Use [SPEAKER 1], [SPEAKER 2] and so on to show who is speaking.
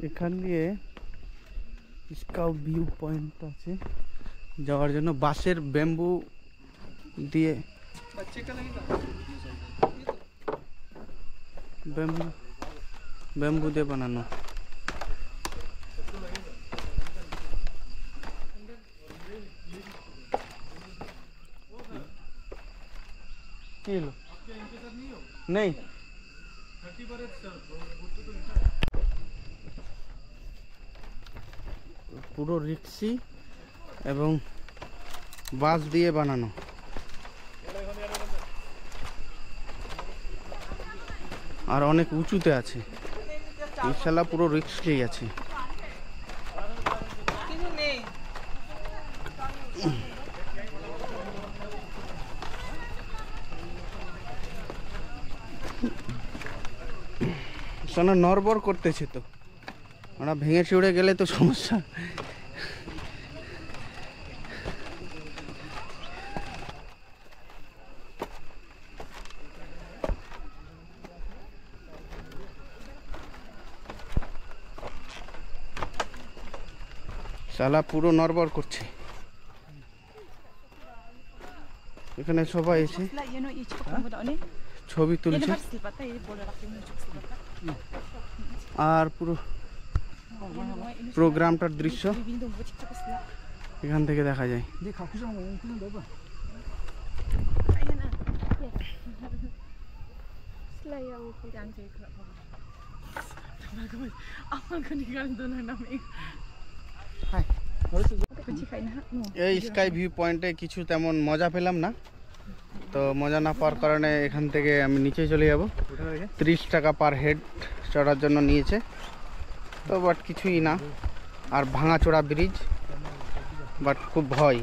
[SPEAKER 1] এখান দিয়ে scout view point আছে যাওয়ার জন্য, বাঁশের ব্যাম্বু দিয়ে ব্যাম্বু দিয়ে বানানো। কি হলো? নেই পুরো রিক্সি এবং বাঁশ দিয়ে বানানো। আর অনেক উঁচুতে আছে, এই শালা পুরো রিক্সি আছে। শোনা নড়বড় করতেছে তো, ওরা ভেঙে চড়ে গেলে তো সমস্যা। শালা পুরো নড়বড় করছে। এখানে সবাই এসে ছবি তুলছে আর পুরো প্রোগ্রামটার দৃশ্য এখান থেকে দেখা যায়। এই স্কাই ভিউ পয়েন্টে কিছু তেমন মজা পেলাম না, তো মজা না পাওয়ার কারণে এখান থেকে আমি নিচে চলে যাব। 30 টাকা পার হেড চড়ার জন্য নিয়েছে, তো বাট কিছুই না। আর ভাঙাচোরা ব্রিজ, বাট খুব ভয়।